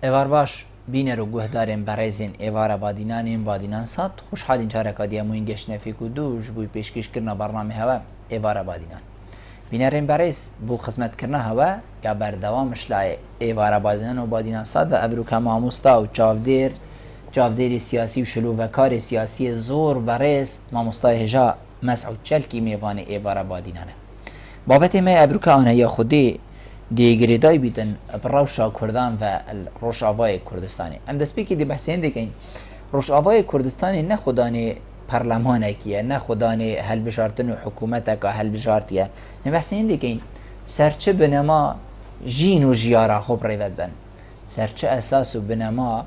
ایوار باش بینه رو گهداریم برایزین ایوار بادینانیم بادینان ساد خوشحالین چارکا دیموین گشنه فیکو دوش بوی پیشکش کرنا برنامه هوا ایوار بادینان بینرین برایز بو خدمت کرنا هوا یا بردوامش لای ایوار بادینان و بادینان ساد و ابروکا ماموستا و چاودیر سیاسی و شلو و کار سیاسی زور برایز ماموستا هجا مسعود چلکی میوان ایوار بادینانه بابت ما ابروکا آنها یا خودی دیگریدای بیتن روشا کردان و روشاوای کردستانی ام دستی که دی بحثین دیگه روشاوای کردستانی نه خدانه پارلمانه کیه نه خدانه حل بجارتن و حکومت که حل بجارتیه نه بحثین دیگه سرچه بنما جین و جیارا خوب ریود بن سرچه اساس و بنما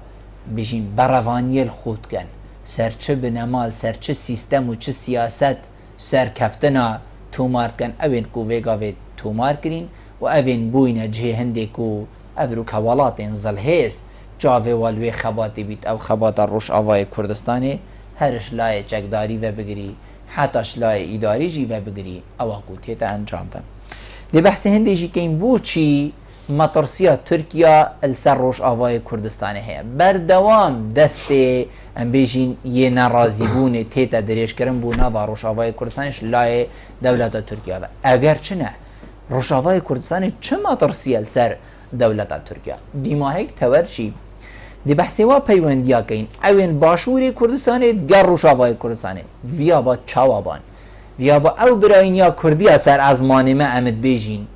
بجین بروانیل خود کن سرچه بنما سرچه سیستم و چه سیاست سرکفتنا تومار کن اوین کو ویگاوی تومار کرین و اوین بوینه جه هندێک و ئەڤروکە وڵاتێن زەڵ هێز جاوێ والوێ خەباتی بیت ئەو خەباتە ڕۆژ ئاوای کوردستانی هەرش لایە چەکداری وە بگری حتاش لایە ئیداریژی وە بگری ئەوە کو تێتە ئەنجامدەن دێ بەحسی هەندێکی کەین بۆچی مەترسیە تورکیا لەسەر ڕۆژ ئاوای کوردستانی هەیە بەردەوام دەستێ ئەم بێژین یە نەڕازیبوونێ تێتە درێژکردن بوو ناوا ڕۆژ ئاوای کوردستانیش لایە دەولەتە تورکیا بە ئەگەر چنە روشاوای کردستانی چه ماترسیل سر دولت ترکیه دیماهیک تورچی دی بحثی وا پیوندیا کین اوین باشوری کردستانی گر روشاوای کردستانی ویا با چاوابان ویا با او براینیا کردی سر ازمانی ما امد بیجین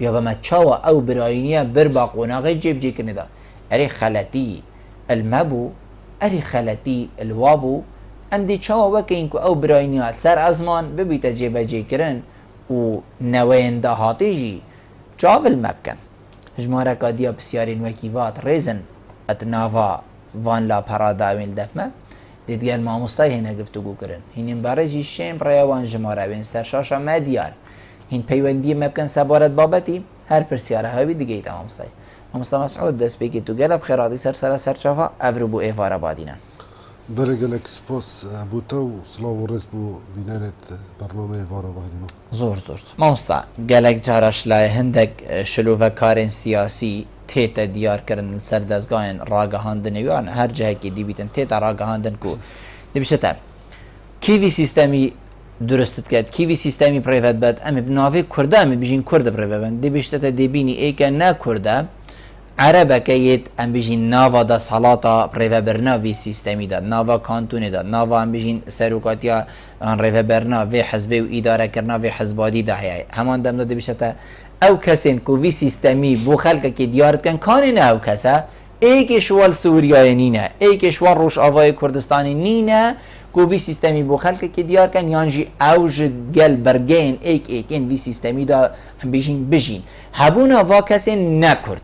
ویا با ما چاوا او براینیا بر با قناغ جیب جی کنه دا اری خلطی المبو اری خلطی الوابو ام دی چاوا وکین که او براینیا سر ازمان ببیت جیب جی کرن و نوینده هاتیجی جاول مبکن هجماره کادیا بسیارین وکیوات ریزن اتناوا وان لا پراداوین دفمه دیدگل ماموستای هینه گفتگو کرن هینین بارجی شیم ریوان جماره بین سرشاشا مدیار هین پیوندی مبکن سبارت بابتی هر پرسیاره هاوی دیگه ایتا ماموستا مسعود دست بگی تو گلب خیراتی سرچافا افرو بو ایفار بادینن بله گلک سپاس بوتا و سلاو و رس بو بینانت برنامه وارا بادینو زور ماموستا گلک جارش لای هندک شلو و کارین سیاسی تیتا دیار کردن سر دستگاهن راگهاندن یان هر جایی که دی بیتن تیتا راگهاندن کو نبیشتا کیوی سیستمی درستت کرد کیوی سیستمی پریوت بد امی بناوی کرده امی بیجین کرده پریوت بند دی بیشتا دی بینی ایکا نا کرده عربه که یت ام بیجین ناوا دا صلاتا پریوت برنا وی سیستمی داد ناوا کانتونی داد ناوا ام بیجین سروکاتیا ان پریوت برنا وی حزبی و اداره کرنا وی حزبادی دا هیای همان دم داده بیشتا او کسین کو وی سیستمی بو خلق که دیارت کن کانی نه او کسا ایکش وال سوریای نینه ایکش وال روش آوای کردستانی نینه کو وی سیستمی بو خلق که دیار کن یانجی اوج گل برگین ایکین وی سیستمی دا ام بیجین هبونا وا کسین نکرد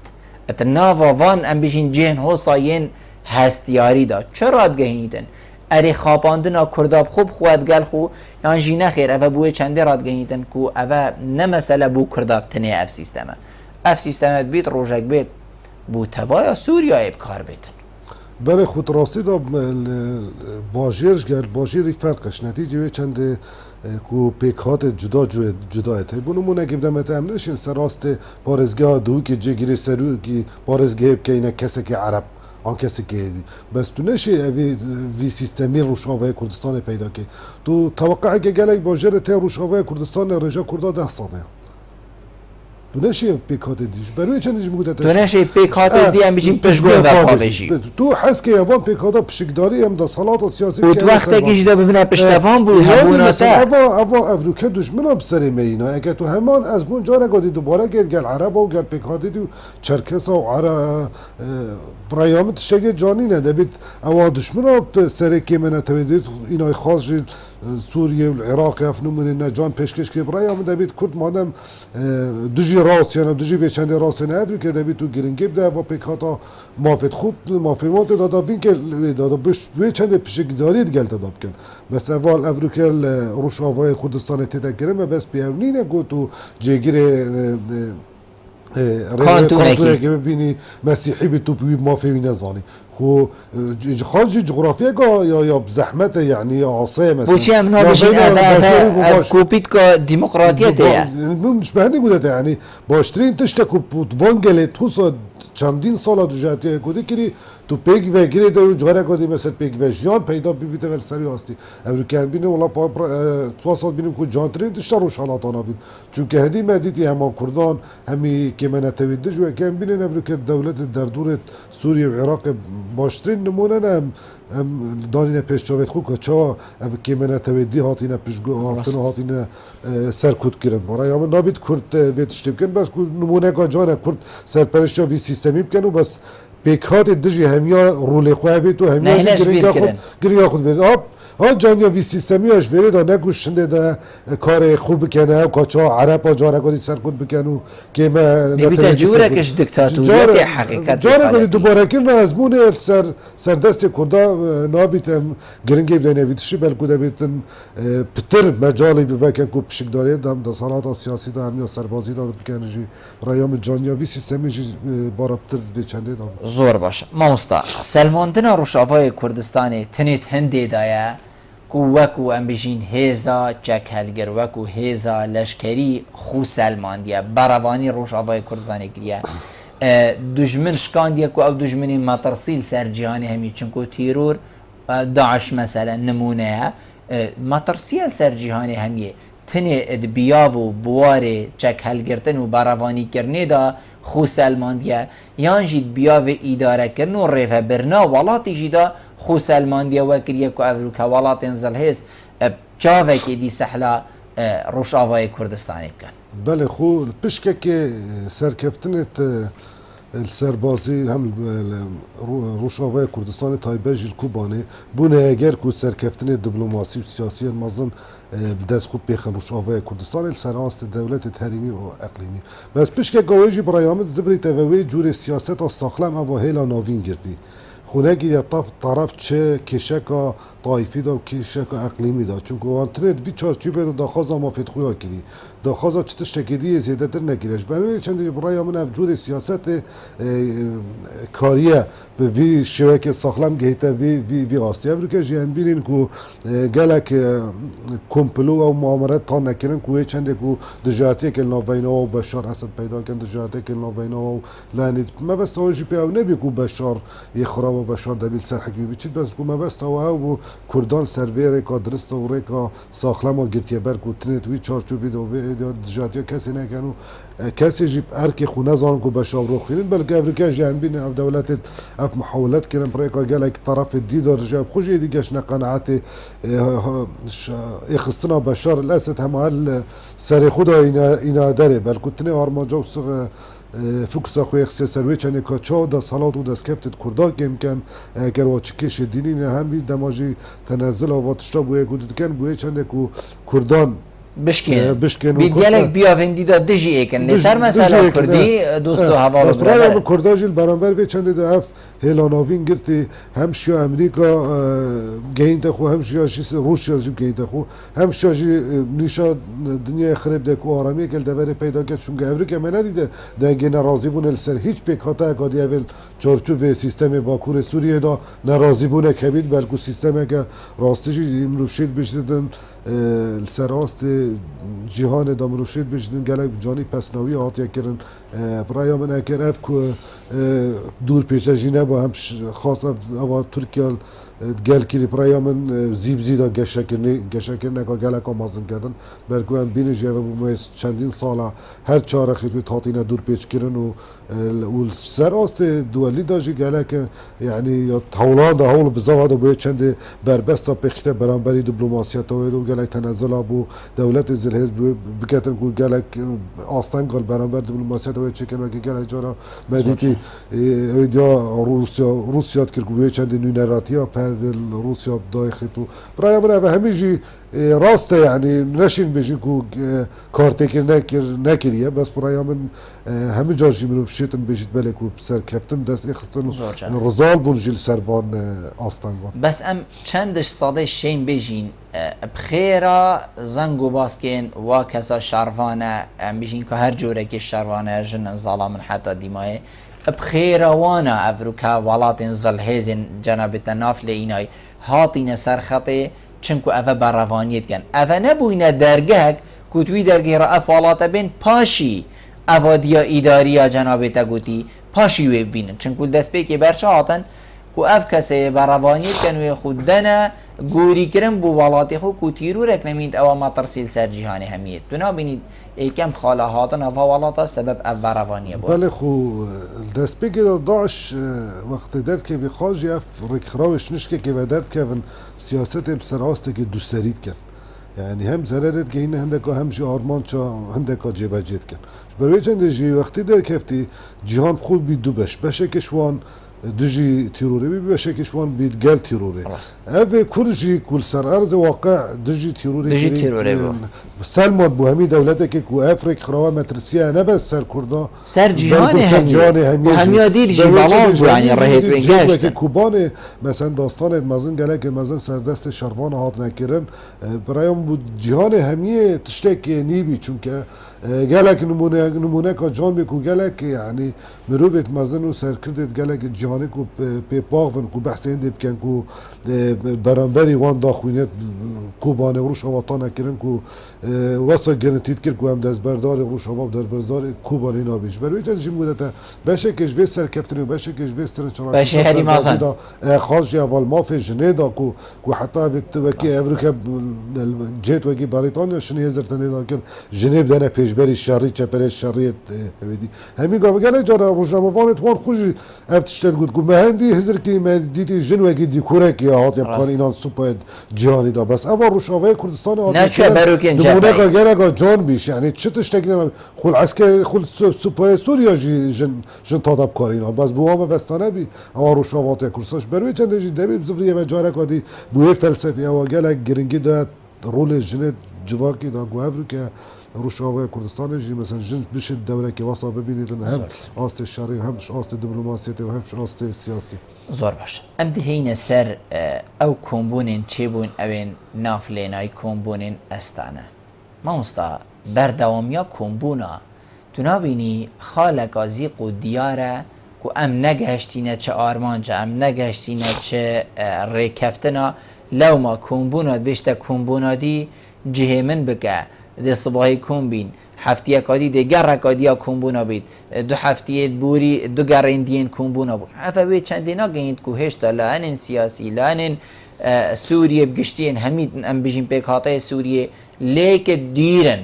اتنا وان ام بیجین جهن حساین هستیاری دا چرا دگهیدن اری خواباندنا کرداب خوب خواد گل خو یانجی نخیر اوه بوی چنده راد گهیدن کو اوه نمسله بو کرداب تنه اف سیستمت بیت روژک بیت بو توای سوریا ایب کار بیتن بله خود راستی دا باجیرش گل باجیری فرقش نتیجه چند کو پیکات جدا ات بونمونه که بدم امنشین سراست پارزگاه دو که جگیری سرو که پارزگاه که اینا کسی که عرب آن کسی که بس تو نشه وی سیستمی روشاوای کردستان پیدا که تو توقع که گلک باجر ته روشاوای کردستان رجا کردا 10 ساله تو نشه پیکات دیش برای چندش بگوده تو نشه پیکات دی ام بیشین پشگوه و پاوشی تو حس که یوان پیکاتا پشکداری هم دا صلات و سیاسی بود وقتی که جدا ببینه پشتوان بود همونا تا اوا افریقا دشمن هم سر مینا اگه تو همان از بون جا نگادی دوباره گل عرب و گل پیکاتی دو چرکس و عرب برایامت شگه جانی نده بید اوا دشمن هم سر که منه تویدید اینای خاص جید سوریه و العراق افنومن نجان پیشکش که برایام دبید کرد مادم دوجی راست یعنی دوجی وچنده راست نه افریقا دبید تو گرینگی بده و پیکاتا مافد خود مافیمات دادا بین که دادا بش وچنده پیشگیداری گل داداب کن بس اول افریقا روشاوای کردستان تدگیره بس بیاونینه گو تو جگیر کانتونه که ببینی مسیحی به تو بی مافی نزانی خو خارج جغرافیا یا بزحمت یعنی عاصمه مثلا بوچی هم نباشین اف کوپیت که دموکراتیت مش بهنی گوده یعنی باشترین تشتا کوپوت وانگل توسا چندین سال دژاتی کودی کری تو پیگ و گیری دو جاره کودی مثل پیگ و جان پیدا بیبیته ول سری هستی امریکایی بینه ولی تو سال بینیم که جان ترین تشتر روش حالات آن بین چون که هدی مدیتی هم کردان همی که من اتوید دژ و که بینه امریکا دولت در دور سوریه و عراق باشترین نمونه هم دانین پیش جاوید خو که چا که من اتویدی هاتینه پیش هفتن هاتینه سرکوت کردن برای همه نابید کرد ویتشتیم کن بس که نمونه که جان کرد سرپرشت وی سیستمی بکنو بس پیکات دژی همیا رول خواه بید و همیا گریا خود بید ها جانیا وی سیستمی هاش برید و نگوشنده ده کار خوب بکنه و کچا عرب ها جاره کدی سرکوت بکنو که ما نبیده جوره کش دکتاتوریت حقیقت جاره کدی دوباره کن ازمون سر دست کرده نابیتم گرنگی بده نویتشی بلکو ده بیتن پتر مجالی بوکن که پشک داره دم ده صنعات سیاسی ده همیا سربازی ده بکنه جی برایام جانیا وی سیستمی جی بارا پتر وی چنده دام زور باشه مامستا سلماندنا روشاوای کردستان تنیت هنده دایه کو وکو ام بجین هیزا چک هلگر وکو هیزا لشکری خو سلماندیه بروانی روشاوای کردستان گریه دجمن شکاندیه کو او دجمنی مترسیل سر جهانی همی چنکو تیرور داعش مثلا نمونه مترسیل سر جهانی همیه تنه ادبیاو و بواره چک هلگرتن و بروانی کرنه دا خو سلماندیه یان جید بیاو اداره کرن و ریفه برنا ولاتی جیدا خو سلماندیه وکریه که افروکا ولات انزل هست جاوه که دی سحلا روشاوای کردستانی بکن بله خو پشکه که سرکفتنت السربازی هم روشاوای کردستان تایبه جیل کوبانه بونه اگر که سرکفتن دیپلماسی و سیاسی مازن دست خوب بیخن روشاوای کردستان السراست دولت تحریمی و اقلیمی بس پشکه گویجی برایامد زبری تغوی جور سیاست استاخلم او هیلا ناوین گردی خونه گیری طرف چه کشک طایفی دا و کشک اقلیمی دا چون که وانترنت وی چارچوبه دا خازا مافید خویا کری دا خازا چه تشکیدی زیاده در نگیرش برای چند برای من افجور سیاست کاریه به وی شوک ساخلم گهیته وی آستی افرو که جیان بینین که گلک کمپلو و معامرات تا نکرن که چند که دجاتی که نوینا و بشار اسد پیدا کن دجاتی که نوینا و لانید ما بس تواجی پیاو نبی که بشار یه خراب و بشار دبیل سر حکمی بچید بس که ما بس تواو کردان سرویر که درست و ریکا ساخلم و گرتیه بر که تنت وی چارچوبی دو دجاتی کسی نکنو کسی جیب ارکی خونه زان که بشار رو خیرین بلکه افریقا جان بین اف دولت اف محاولات کردن برای که گلک طرف دیدار جاب خوشی دیگهش نقناعت اخستنا بشار الاسد هم سر خدا اینا داره بلکه تنه آرمانجا فوکس خوی خصی سروی چنه کاچا دست حالات و دست کفت کردا گیم کن اگر واچکش دینی نه هم بی دماجی تنزل و تشتا بوی گودت کن بوی چنده کو کردان بشکن بیدیالک بیاوندی دا دژی ایکن لسر مثلا کردی دوستو حوالو برادر کردا جیل برانبر وی چنده دا اف هیلاناوین گرتی هم شیا امریکا گهینت خو هم شیا روسیا جیب گهینت خو هم شیا جی نیشا دنیا خراب ده کو آرامی کل دوره پیدا کرد چون که امریکا من ندیده دنگی ناراضی بون السر هیچ پیکاتا اکادی اول چارچوب سیستم باکور سوریه دا ناراضی بونه کبید بلکه سیستم که راستی جی امروشید بشدن السراست جهان دامروشید بجدن گلک جانی پسناوی آتیا کردن برای من اگر اف که دور پیشه جینه با هم خاص اوا ترکیه گل کری برای من زیب زیدا گشه کرنه که گلک آمازن کردن بلکه هم بینه جیوه بومیز چندین ساله هر چهار خیلی تاتینه دور پیچ کردن و سراست دولی داشتی گلک یعنی تولان ده هول بزاوه باید چند بربستا پخته برانبری دیپلماسیت و گلک تنزل ابو دولت زلهز بکتن که گلک آستان قال برانبر دیپلماسیت و چکن و گلک جارا مدیتی یا روسیا کرد که چند نونراتیا پد روسیا بدای خیتو برای من همیشه راسته یعنی نشین بجی که کارتی که نکریه بس برای من همه جاجی منو فشیتم بجید بله که سر کفتم دست اختن رزال برجیل سروان آستان وان بس ام چندش صاده شین بجین بخیرا زنگو باسکین و کسا شاروانه ام بجین که هر جوره که شاروانه جن ظالم حتی دیمای بخیرا وانا افروکا ولات زلهزن جناب تناف لینای هاتین سرخطه چنکو اوه براوانیت کن اوه نبوینه درگهک کتوی درگه را افوالات بین پاشی اوه دیا ایداریا جناب تا گوتی پاشی وی بینن چون کل دست به که برچه هاتن کو اف کسی بروانیت کنوی خود دنه گوری کرن بو والاتی خو کو تیرو رک نمید او ما ترسیل سر جهان همیت تو نبینید یکم خاله هاتن اف والاتا سبب اف بروانیه بود بله خو دست بگیر داعش وقت درد که بخواجی اف رکراوش نشکه که بدرد که سیاست بسراسته که دوسترید کن يعني هم زررت که این هندکا هم جی آرمان چا هندکا جبهجیت کن برای چند جی وقتی در کفتی جهان خود بی دو بشه کشوان دجی تیروری بشه کشوان بید گل تیروری اوه کرجی کل سر ارز واقع دجی تیروری سلمان بو همی دولته که کو افریق خرابه مترسیه نه بس سر کردا سر جهان همی دیر جی بالان بو یعنی رهید و انگشت که کوبان مثلا داستان مزن گله که مزن سر دست شروان هات نکرن برایم بود جهان همی تشتک نیبی چون که گلک نمونه که جان بکو گلک یعنی مروفت مزن و سر کردت گلک جهانی کو پی پاغون کو بحثین دیب کن کو برانبری وان داخوینت کوبانه وروش آواتانه کرن کو واسه گنتید کرد کو هم دست بردار وروش آواب در بردار کوبانه نابیش بروی چند جیم بودتا بشه کش وی سر کفتنی و بشه کش وی سر چرا بشه هری مازن خاص اول مافی جنیدا کو حتی وقت وکی امریکا جت وکی بریتانیا شنی هزار تنیدا کن جنیب دنه پیشبری شری چپرش شریت همیدی همی گاو گله جارا روزنامه‌وان توان خوشی افتشتر گود کو مهندی هزار کی مدیتی جنوگی دیکوره کی هات کار اینان سوپر جهانی دا بس اول روشاوه کردستان نه چه بروکن نمونه که گره جان بیش یعنی چه تشتکی نم خل عسکر خل سوپر سوریا جن تاداب کار اینا بس بوام بستانه بی اول روشاوه کردستانش بروی چند جی دبی بزفریه و جاره کادی بوی فلسفی اول گله گرینگی دا رول جنت جواکی دا گوهر که روشاوه کردستان جی مثلا جن بشه دوره که واسه ببینید هم آست شرعی هم آست دیپلماسیتی و هم آست سیاسی زور باشه ام دهین سر او کمبونین چی بون اوین نافلینای کمبونین استانه ما مستا بردوامیا کمبونا تو نبینی خالق ازیق و دیاره که ام نگهشتینه چه آرمانجا ام نگهشتینه چه ریکفتنا لو ما کمبونا بیشتر کمبونا دی جه من بگه ده صباحی کن بین هفتیه کادی ده گر کادیا کمبونا بید دو هفتیه بوری دو گر اندین کمبونا بود افا به چندینا گیند که هشتا لانن سیاسی لانن سوریه بگشتین همین ام بجیم پیکاته سوریه لیک دیرن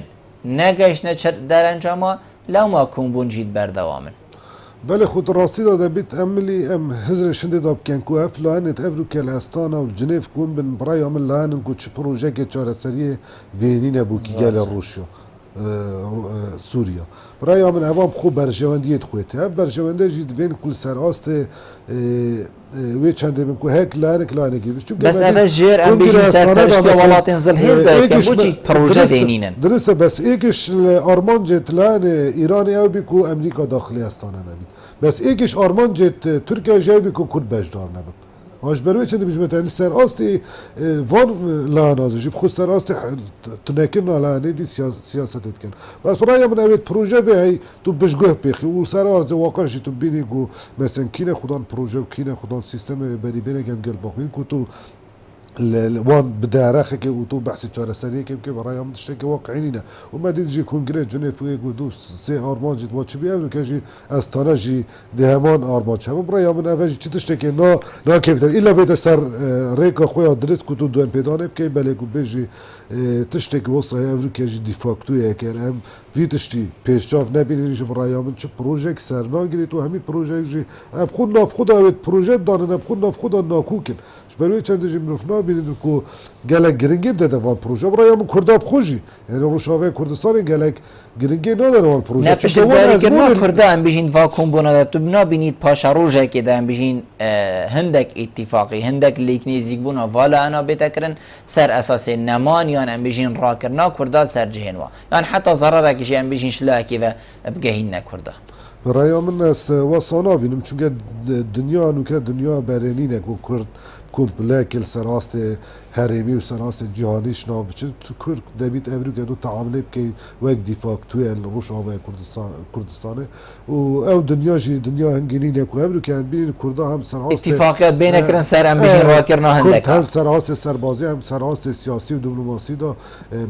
نگهش نچر در انجاما لو ما کمبون جید بردوامن بله خود راستی داده بیت عملی ام هزر شنده داب کن کو اف لانت افرو که استانا و جنیف کن بن برای عمل لانن کو چه پروژه که چاره سریه وینی نبو که گل روشیا سوریا برای عمل عوام خوب برجواندیت خویته اف برجوانده جید وین کل سر آست وی چنده من کو هک لانک لانگی بس اول جیر ام بیشین سر پرشتی ولات انزل هیز داره که بوچی پروژه دینینن درسته بس ایکش آرمان جت لان ایرانی او بی کو امریکا داخلی استانه نبید بس ایکش آرمان جت ترکیه جای بی کو کرد بجدار نبید هاش بروی چنده بیش متعلی سر آستی وان لان آزشی خود سر آستی تنکن لانه دی سیاستت کن بس برای من اوید پروژه وی تو بشگوه پیخی و سر آرز واقعشی تو بینی کو مثلا کینه خودان پروژه و کینه خودان سیستم بری بینه گل باقین کو تو وان بدارخه که تو بحث چاره سریه که برای هم تشتکی واقعی نه و ما دید جی کنگره جنیف و دو سه آرمان جید ما چی بیام که جی از تانه جی دهمان آرمان چه برای هم اولی چی تشتکی نه که بیتر ایلا بیت سر ریکا خویا درست که تو دو پیدانه که بله که بیجی تشتکی واسه اولی که جی دیفاکتویه که هم وی تشتی پیشجاف نبینیش برای هم چه پروژه که سر نگیری تو همین پروژه جی خود ناف خدا اوید پروژه دانه خود ناف خدا ناکوکن برای چند جی منفنا بینید که گلک گرینگی بده وان پروژه برای هم کرداب خوشی یعنی روشاوه کردستان گلک گرینگی نداره وان پروژه چون داری که ما کرده هم بجین واکوم بونه تو بنا بینید پاشا روژه که ده هم بجین هندک اتفاقی هندک لیکنی زیگ بونه والا انا بیتا کرن سر اساس نمان یا هم بجین را کرنا کرداد سر جهنوا یعنی حتی ضرره کشی هم بجین شلاکی و بگهین نکرده برای من است واسانا بینم چون دنیا نوکه دنیا برینینه که کرد کمپله کل سراست هرمی و سراست جهانیش ناف چه تو کرد دبیت امریکا که دو تعامله بکی وک دیفاکتوی روش آوای کردستانه و او دنیا هنگینینه که امریکا هم بینین کرده هم سراست اتفاقیت بین کرن سر هم بجین را کرنا هندک هم سراست سربازی هم سراست سیاسی و دیپلماسی دا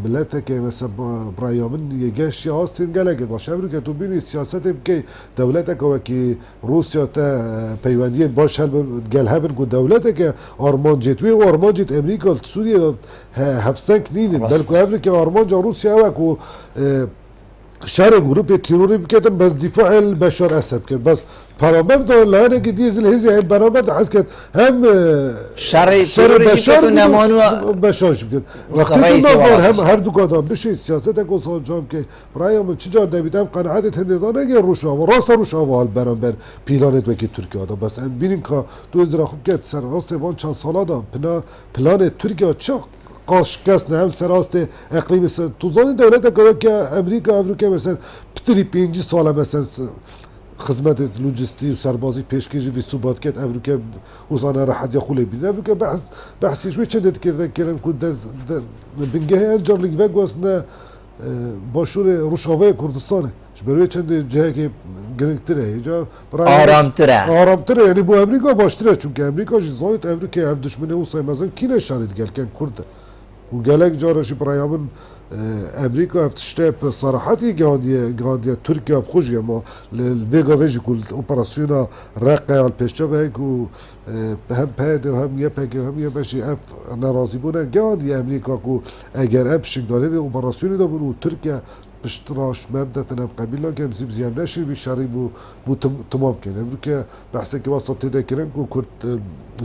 ملت که مثلا برای من یه گشتی هاستین گلگه باشه امریکا تو بینی سیاست بکی دولتك وكي روسيا تا بيواندية باش قال هبن قو دولتك أرمان جيتوي وأرمان جيت أمريكا سوريا هفسان كنين بلكو أفريقيا أرمان جا روسيا وكو شارع غروب تيروري بكتم بس دفاع البشار أسد كت بس برامبر ده لانه جديز الهزي هاي برامبر ده حس كت هم شر بشار نمانو بشارش بكت وقتی نوار هم هر دو قدم بشه سیاست گذار جام که برای من چجار نمیدم قناعت هندیدانه که روشاوا راست روشاوا برامبر پیلانت وکی ترکیه دا بس ببینین که 2000 خوب کت سر راست وان چند ساله دا پلان ترکیه چه قاشقاس نهم سراست اقلیم توزان دولت که امریکا مثلا پتری 5 ساله مثلا خدمت لوجستي وسربازي بيشكيجي في ثبات كات افريكا وصانا راح يدخل بين افريكا بحث شوي شدت كده كنت بنجاه انجر لك فاغوسنا باشور روشاوي كردستان جبروي چند جهه که گرنگتره هجا آرامتره یعنی بو امریکا باشتره چون که امریکا جزایت افریقا اف دشمنه و سایمازن کی نشانید گل کن کرده و گلک جارشی برایامن امریکا افتشته بصراحتي قاعد تركيا بخوجيا ما الفيغا فيجي كل اوبراسيونا رقه على البيشتوفيك و هم باد وهم يباك وهم يباشي اف انا راضي بونا قاعد امريكا كو اگر ابشك داري اوبراسيوني دا بنو تركيا بشتراش مبدا تنب قبيله كم زيام ناشي في شاري بو تمام كان امريكا بحسك وسط تذكرن كو كرت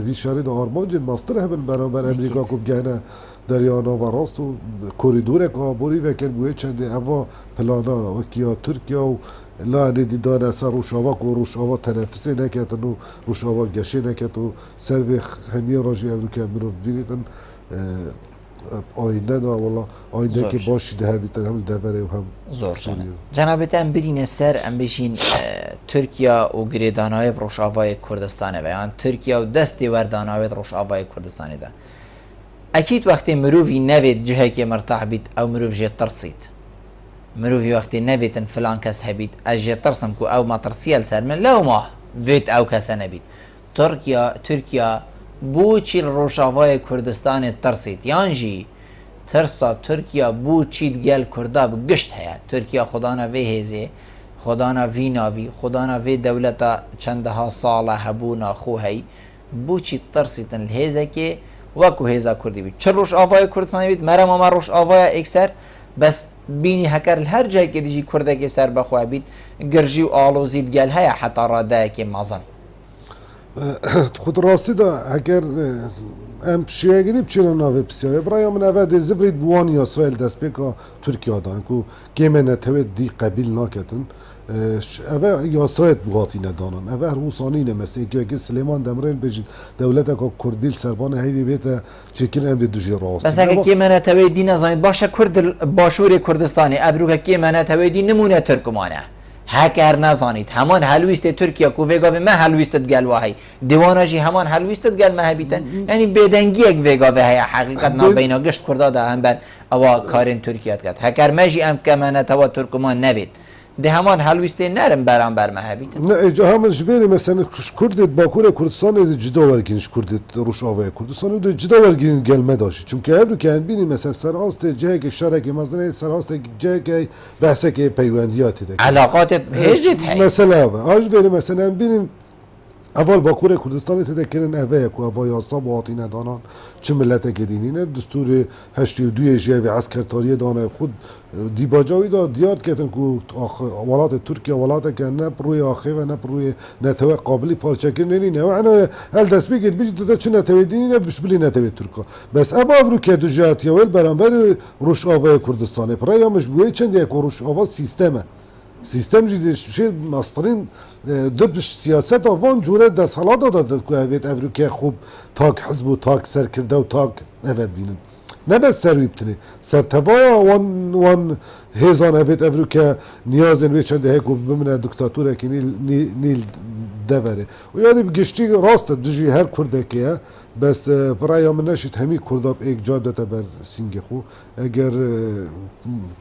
في شاري دا ارمان جن ماستر هم برابر امريكا كو بجانا دریانا و راست و کوریدور کابوری و کن بوی چند اوا پلانا و کیا ترکیه و لا ندیدان اثر روشاوا کو روشاوا تنفسی نکتن و روشاوا گشی نکت و سر به همی راجی امریکا منو بینیدن آینده دا والله آینده که باشی ده بیتن هم دوره و هم زور شنه جنابت ام برین سر ام بشین ترکیه و گریدانای روشاوای کردستانه و یعنی ترکیه و دستی وردانای روشاوای کردستانه ده اكيد وقت مروفي نبيت جهه كي مرتاح بيت او مروف جي ترصيت مروفي وقت نبيت فلان كاس هبيت اجي ترسمكو او ما ترسيال سر من لو ما فيت او كاس نبيت تركيا بوچي روشاوای كردستان ترسيت يانجي ترسا تركيا بوچي دگل كردا بگشت هيا تركيا خدانا في هزي خدانا في ناوي خدانا في دولتا چندها ساله هبونا خو هي بوچي ترسيت الهزه كي وکو هزا کردی بید چه روش آوای کردستانی بید مرم ما روش آوای اکثر بس بینی هکر هر جای که دیجی کرده که سر بخواه بید گرجی و آلوزید گل هیا حتی راده که مازن خود راستی دا هکر ام شیعه گیریم چینا ناوه بسیاره برای من اوه زبرید بوانی یا سوال دست بکا ترکیه دانه که گیمه نتوید دی قبیل ناکتن اوه یاسایت بغاتی ندانن اوه روسانی نمسته که سلیمان دمرین بجید دولت که کردیل سربان هیوی بیتا چکین ام دوجی راست بس اگه که منه تویدی نزانید باشه باشور کردستانی ابرو که منه تویدی نمونه ترکمانه هکر نزانید همان حلویست ترکیه کوفیگا به ما حلویستت گل واهی دیوانجی همان حلویستت گل ما هبیتن یعنی بدنگی یک ویگا به هی حقیقت نا بینا گشت کرده ده هم بر اوا کارین ترکیه کرد هکر ماجی ام که منه توا ترکمان نبید ده همان حلویسته نرم برام بر ما هبیتن نه اجا هم جوری مثلا کردید باکور کردستان جدا ورگینش کردید روش آوای کردستان دو جدا ورگین گل مداشی چون که ابرو که بینی مثلا سراست جه که شرک مثلا سراست جه که بحثه که پیوندیاتی ده علاقات هجت هی مثلا آج بینی مثلا بینیم اول باکور کردستان تذکرن اوه کو اوه یاسا باطی ندانان چه ملت گدینینه دستور 82 جیوی عسکرتاری دانه خود دیباجاوی دا دیاد کتن کو ولات ترکیه ولات که نه پروی آخه و نه پروی نتوه قابلی پارچکر نینه و انا هل دست بگید بیجید دا چه نتوه دینینه بشبلی نتوه ترکا بس اوه افرو که دو جهتی اول برانبر روش آوه کردستانه پرای همش بوی چند یک روش آوه سیستمه سیستم جدیدش شد ماسترین دبش سیاست آوان جوره دست حالا داده که اوید افریقیا خوب تاک حزب و تاک سر کرده و تاک اوید بینن نه بس سر بیبتنی سر توا وان هزان اوید افریقیا نیازن وی چنده هکو بمنه دکتاتوره که نیل دوره و یادی بگشتی راست دوجی هر کرده که بس برای من نشید همی کرداب ایک جا داده بر سینگ خو اگر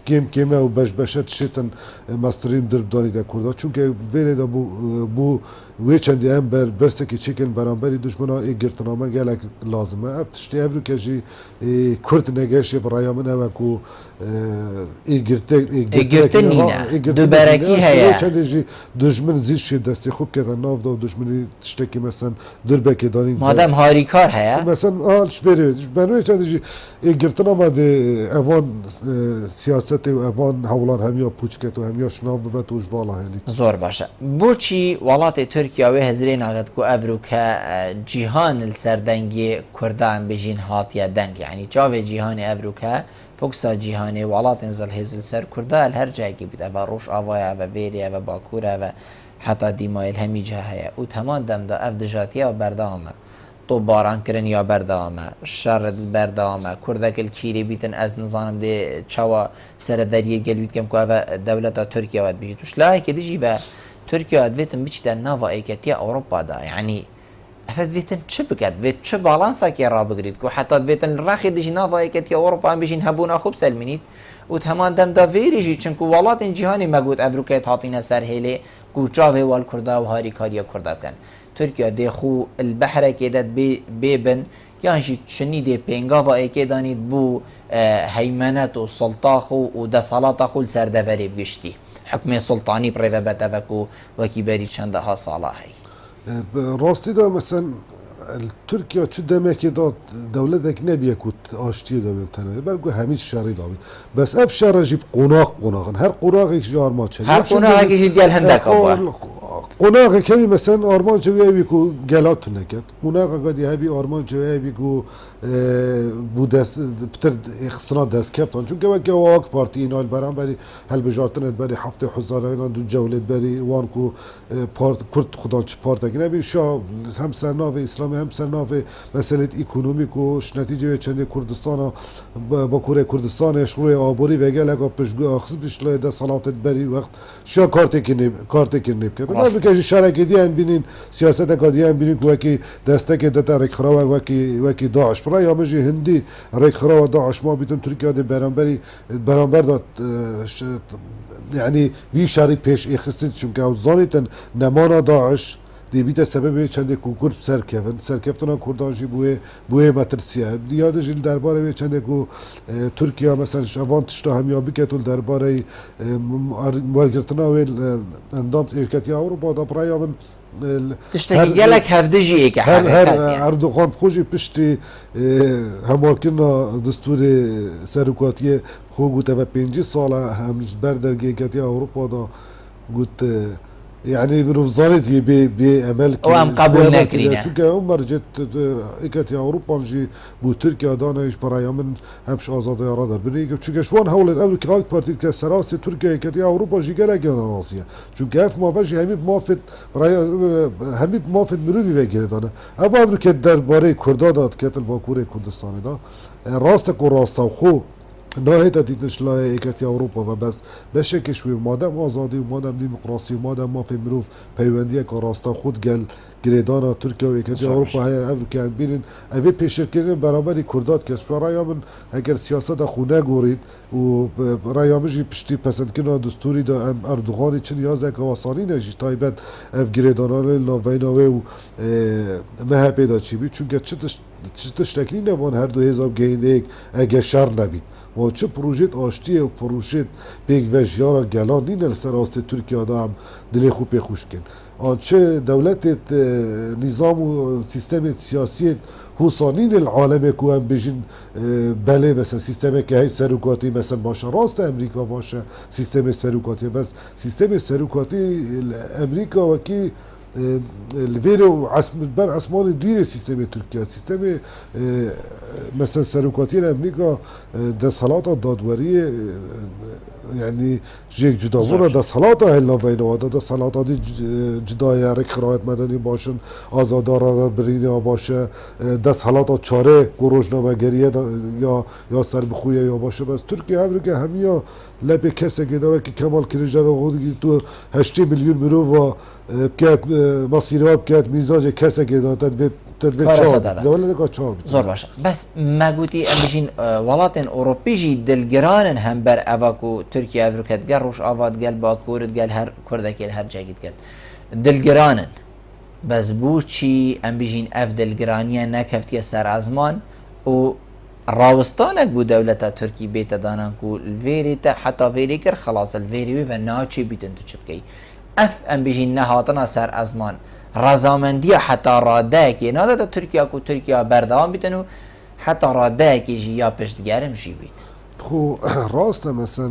کم و بشت شیطن مستریم درب دانی ده کرده چون که ویره دا بو وی چندی هم برسه که چکن برانبری دشمنا ای گرتنامه گلک لازمه اف تشتی افرو کجی کرد نگهش برای من اوه کو ای گرتنینه دو برکی هیا چندی جی دشمن زیش شد دستی خوب که ناف دا و دشمنی تشتکی مثلا در بکی دارین مادم هاریکار هیا مثلا شبری بنوی چندی جی ای گرتنامه ده اوان سیاست و اوان حولان همیا پوچکت و همیا شناف ببت و جوالا هلی زور باشه بوچی ولات ترکیه و هزرین آگد کو افرو که جیهان السردنگی کردان بجین هاتیه دنگ یعنی جاوه جیهان افرو که فوکسا جیهانی ولات انزل هزل سر کردان هر جایی که بید و روش آوایا و ویریا و باکورا و حتی دیمایل همی جاهیا و تمام دم دا اف دجاتیه و بردامه تو باران کرن یا بردامه شر بردامه کردک الکیری بیتن از نظام ده چوا سر دریه گلوید کم که دولت ترکیه واد بیشی توش لای که دیجی و ترکیه واد بیتن بیچ ده نوا ایکتیه اوروپا دا یعنی افت بیتن چه بکد بیت چه بالانسا که را بگرید که حتی بیتن رخی دیجی نوا ایکتیه اوروپا هم بیشین هبونا خوب سلمینید و تمام دم دا ویریجی چنکو ولات جهانی مگود افروکه تاطینه سر هیله کو جاوه وال کرده و هاری کاریا کرده بکن ترکیا ده خو البحر كدت بيبن يعني شنيدي بينغافا ايكيدانيد بو هيمنت و سلطاخو و ده صلاطاخو سردفري بگشتي حكم سلطاني بريفا بتفكو وكي بري چندها صلاحي راستی دا مثلا ترکیه چه دمکی داد دولت نبیه کود آشتی دابیم تنه بلکه همیشه شری دابیم بس اف شر جیب قناقن هر قناق یک جار ما چه هر قناق یک دیال هندک آبا قناق کمی مثلا آرمان جویه بی کو گلات نکد قناق قدی هبی آرمان جویه بی کو بودست بتر اخصنا دست کفتان چون که وقتی واق پارتی اینال برام بری هل بجارتنت بری هفته حزاران دو جولت بری وان کو پارت کرد خدا چه پارت اگه نبی شاه هم سرناو اسلام هم سرناو مسئله اکونومیک و نتیجه چند کردستان با کره کردستانش روی آبوری و گل اگه پشگو آخذ بشله ده صلاتت بری وقت شاه کارت کنیب کرد نه که شرکتی هم بینین سیاست کادی هم بینین که وکی دسته که دتا رکخرا وکی داعش برای آمجی هندی رکخرا و داعش ما بیتون ترکیه ده برانبر داد یعنی وی شری پیش اخستید چون که زانیتن نمانا داعش دیبیت سبب چند کوکور سرکفتنا کردانجی بوه مترسیه دیاده جیل درباره چند کو ترکیه مثلا شوان تشتا همیابی کتول درباره مالگرتنا و اندام ایرکتی اروپا دا برای من تشتكي جالك هفدجي ايك هر اردوغان خوشی پشتی هماکنا دستور سرکاتیه خو گوته و 5 ساله هم بردرگی کتی اروپا دا گوت يعني بنفضلت بأمل وام قبول نكرينه چونکه عمر جت اكتي اوروبا جي بو تركيا دانش برايا من همش آزادی را در بني چونکه شوان حول اول که هاك پارتی که سراست تركيا اكتي اوروبا جي گله گنا راسيه چونکه اف موافق همي موافق برايا همي موافق مروي بگیره دانه اول که درباره کردا داد کتل با کوره کردستان دا راست کو راستا خو نهایت دیدنش لای اکتی اروپا و بس بشه که شوی مادم آزادی و مادم دموکراسی و مادم ما فی مروف پیوندی که راستا خود گل گریدانا ترکیه و اکتی اروپا های افر که بینن اوی پیشر کردن برابری کردات که شورای من اگر سیاست خونه گورید و رایامجی پشتی پسند کنه دستوری دا اردوغانی چند یازه که واسانی نجی تایبت اف گریدانان لاویناوی و مه پیدا چی بید چون که چه تشکیلی نوان هر دو حزاب گینده اگه شر نبید و چه پروژه آشتی و پروژه بیگ و جیارا گلان نین سراست ترکیه دا هم دلی خوب خوش کن آنچه دولت نظام و سیستم سیاسی حسانین العالم که هم بجین بله مثلا سیستم که های سروکاتی مثلا باشه راست امریکا باشه سیستم سروکاتی بس سیستم سروکاتی امریکا و کی الفيرو بر عثمان دير سيستم تركيا سيستم مثلا سروكاتي امريكا ده صلاة دادوري يعني جيك جدا ورا ده صلاة هلا بينه ده صلاة دي جدا يارك خرايط مدني باشن آزادار برينيا باشه ده صلاة چاره گروجنامه گریه یا سر بخویه یا باشه بس ترکیه امریکا همیا لب کسی که که کمال کلیجر خود تو 8 میلیون مرو و بکات مصیرها بکات میزاج کسی که تدوی چاب دولت که چاب زور باشه بس ما گوتی امجین ولاتن اوروپی جی دلگرانن هم بر اواکو ترکیه افریقات گل روش آواد گل باکورد گل هر کردکی هر جاگید گل دلگرانن بس بو چی ام بیجین اف دلگرانیه نکفتیه سر ازمان و راوستانك بو دولتا تركي بيتا دانانكو الفيري تا حتى فيري كر خلاص الفيري و ناچي بيتن تو چبكي اف ام بيجين نهاتنا سر ازمان رزامندية حتى راداك نادا تا تركيا كو تركيا بردوان بيتنو حتى راداك يجي يا پشتگرم جي بيت خو راسته مثلا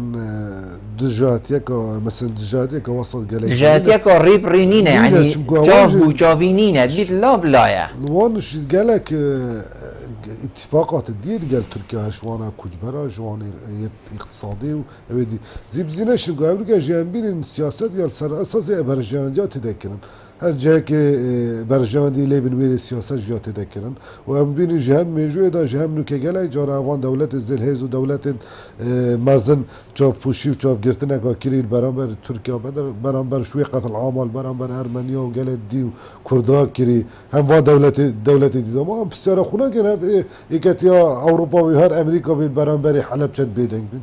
دجاتيك وسط قالك دجاتيك ريب رينينه يعني جاف بو جافينينه ديت لا بلايا وانش قالك اتفاقات الديت قال تركيا شوانا كجبرا شوانا اقتصادي ودي زيب زينش قالوا جانبين السياسات يال سر اساس برجانديات تذكرن هر جهه که برجاندی لیبن ویل سیاست جات تذکرن و ام بین جهم میجوی دا جهم نو که گله جارا وان دولت زلهز و دولت مازن چاف پوشی و چاف گرتنه که کریل برانبر ترکیه بدر برانبر شوی قتل عامل برانبر ارمنیا و گله دی و کردا کری هم وان دولت دیدم هم بسیار خونه کنه ایکتیا اروپا و هر امریکا بین برانبر حلب چند بیدنگ بین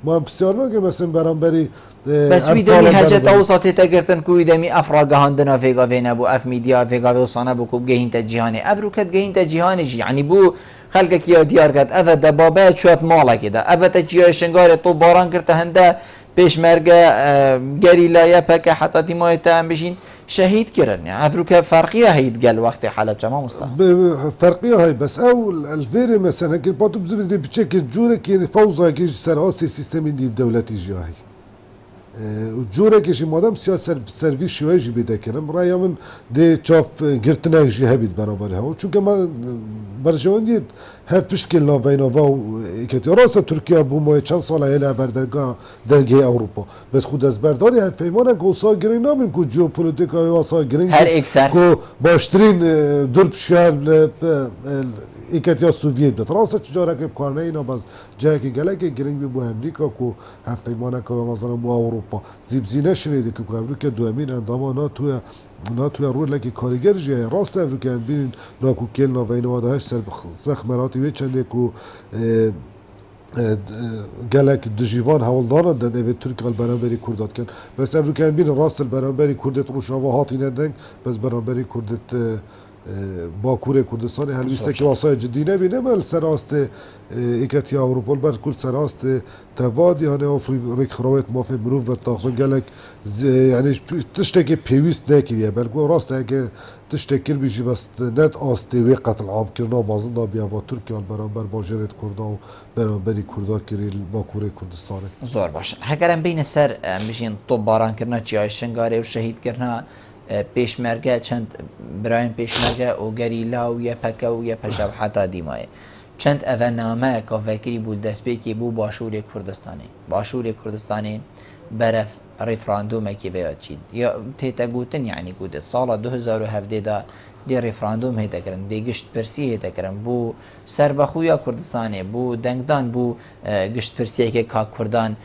ما بسیار نگه مثلا برانبری بس ویدمی هجت اوساتی تگرتن که ویدمی افراغ هندنا فیگا وینا بو اف میدیا فیگا ویوسانه بو کب گهین تا جهانی افروکت گهین تا جهانی جی یعنی بو خلق کیا دیار کرد افت دبابه چوت مالا کده افت جیای شنگار تو باران کرده هنده پیش مرگه گریلایه پکه حتی دیمای تهم بشین شهید کردن يعني افروكا فرقيه هيد قال وقت حلب جماعه مصطفى فرقيه هاي بس او الفيري مثلا كي باتو بزاف دي بشكل جوره كي فوزا كي سراسي سيستم دي دولتي جاهي وجوره كي مادام سياسه سرويس شويجي بده كرم رايا من دي تشاف غيرتنا جي هبيت برابر ها چونكه ما برجوندي هف مشكل لا بينوا كي راست تركيا بو ما چند سال هلا بردرگاه درگه اوروبا بس خود از برداری هم فهمانه گوسا گرین نامین کو جیوپولیتیکا واسا گرین هر اکثر کو باشترین درب شهر ایکتیا سوویت بد راست تجاره که کارنه اینا باز جایی که گله که گرینگ بو امریکا کو هف فهمانه که مثلا بو اوروپا زیبزینه شنیده که امریکا دوامین انداما ناتوی روی لکی کارگر جای راست افریقا بینین ناکو کل ناوین و دهش سر سخ مراتی وی چنده کو گلک دجیوان هولدار داد اوه ترکیه برانبری کردات کن بس افریقا بین راست برانبری کردت روشاوا هاتی ندنگ بس برانبری کردت باکور کردستان هلویسته که واسای جدی نبینه مل سراست ایکتی اوروپا بر کل سراست تواد یعنی افریق خراوت مافی مروف و تاخون گلک یعنی تشتکی پیویست نکریه بلکه راست اگه تشتکل بیجی بس نت آستی وی قتل عام کرنا مازن دا بیا و ترکیه برانبر باجرت کردا و برانبری کردا کریل باکور کردستان زور باشه هگرم بین سر میشین طب باران کرنا چیای شنگاره و شهید کرنا پیشمرگه چند برایم پیشمرگه و گریلا و یه پکه و یه پشب حتی دیمایه چند اونامه که فکری بود دست بیکی بو باشور کردستانی برف ریفراندومه که بیاد چید یا تیتا گوتن یعنی گوته سال 2017 دا دی ریفراندوم هیتا کرن دی گشت پرسی هیتا کرن بو سربخویا کردستانی بو دنگدان بو گشت پرسیه که کردان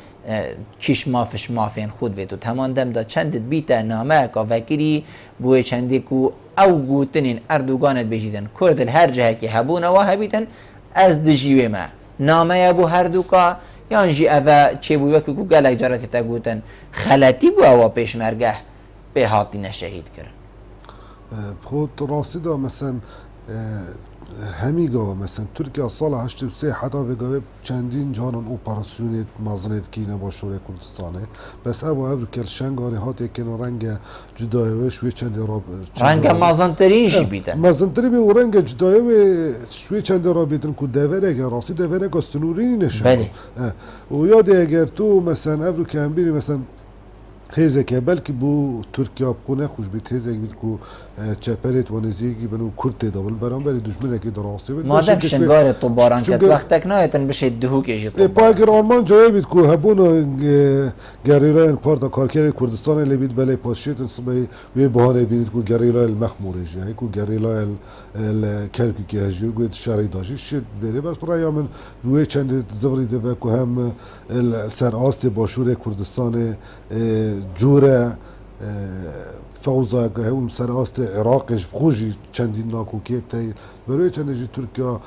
کیش مافش مافین خود ویتو تمان دم دا چندت بیتا نامه که فکری بوی چندی کو او گوتنین اردوگانت بجیدن کرد هر جهه که هبون و هبیتن از دجیوه ما نامه بو هر دوکا یان جی اوه چه بوی که کو گلک جارتی تا گوتن خلطی بو اوه پیشمرگه به هاتی نشهید کرن خود راستی دا مثلا همی گاوه مثلا ترکیه سال 83 حتی وگاوه چندین جانان اپراسیونیت مازنید که اینه باشوره کردستانه بس او کل شنگاری هاتی که رنگ جدایوه شوی چندی رنگ مازنترین جی بیدن مازنتری بی و رنگ جدایوه شوی چندی را بیدن که دوره اگر راستی دوره گستنورینی نشد بله و یادی اگر تو مثلا او که هم بیری مثلا تیزه که بلکه بو ترکیه بخونه خوش بی تیزه بید که چپرت و نزیگی بنو کرد تیدابل برانبری دشمنه که دراسته بید مادم شنگار طباران کد وقتک نایتن بشه دهو کشی طباران پاکر آلمان جایی بید که هبون گریرای پارتا کارکر کردستان لی بید بله پاسشیتن سبایی وی بحانه بینید که گریرای المخموره جایی که گریرای الکرکی که هجیو گوید شرعی داشتی شد ویره بس برای من وی چند زوری ده که هم سر آست باشور کردستان جوره فوزا که هم سر آست عراقش خوشی چندین ناکوکی تای برای چندی ترکیا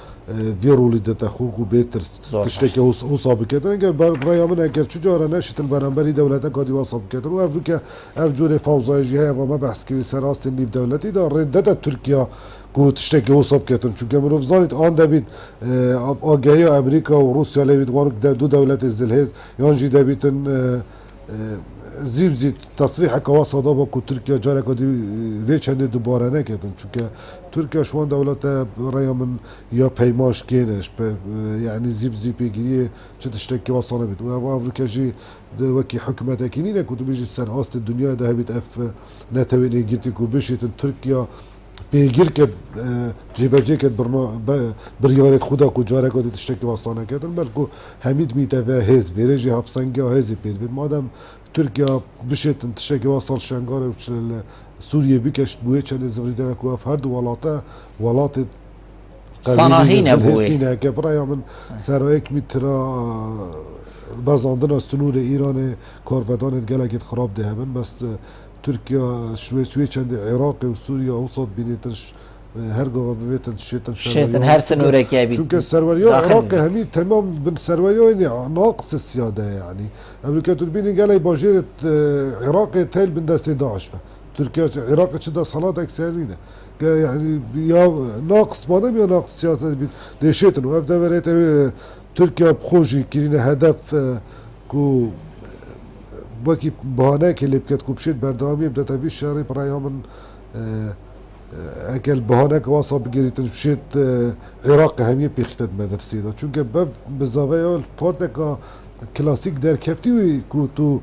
ویرولی دتا خوک و بیترس تشتی که حساب کردن اگر برای من اگر چجورا نشیتن برانبری دولت کادی واسب کردن و افریقا افجور فوزای جه و ما بحث کردی سر آست نیف دولتی دار ردت ترکیا کو تشتی که حساب کردن چون که منو زانید آن دبید آگهی امریکا و روسیا لبید وانک دو دولت زلهز یانجی دبیتن زیب تصریح کواس دابا کو ترکیه جاره کدی وی چنده دوباره نکردن چون که ترکیه شوان دولت رای من یا پیماش کینش یعنی زیب گیری چه تشتکی واسانه بید و افریقا جی وکی حکمت اکنی نکود بیجی سر هاست دنیا ده بید اف نتوینی گیتی کو بشیت ترکیه پیگیر کد جیبجی کد بریارت خدا کو جاره کدی تشتکی واسانه کردن بلکه همید میته و هز بیرجی هفسنگی ها هزی پید بید مادم ترکیا بشت تشکی وصل شنگاره وشل سوریه بیکشت بوی چند زوریده و کوف هر دو ولات صناهینه بوی که برای من سرایک میترا بازاندن سنور ایران کارفدان گلگت خراب ده هبن بس ترکیا شوی چند عراق و سوریه اوسط بینیتش هر گوه ببیتن شیطن هر سنوره که بید چون که سروریا عراق همی تمام بن سروریا ناقص السياده يعني امريكا تبيني قال باجير عراق تيل بن دست داعش تركيا عراق شدا صلاه اكسانينه يعني يا ناقص مادام يا ناقص سياسه دشيتن وابدا وريت تركيا بخوجي كرينا هدف كو باكي بهانه كلي بكت كوبشيت بردامي بدا تبي الشاري برايا من اکل بهانه که واسه بگیریتن شد عراق همیه پیختد مدرسه دا چون که بزاویه پارت که کلاسیک در کفتی وی که تو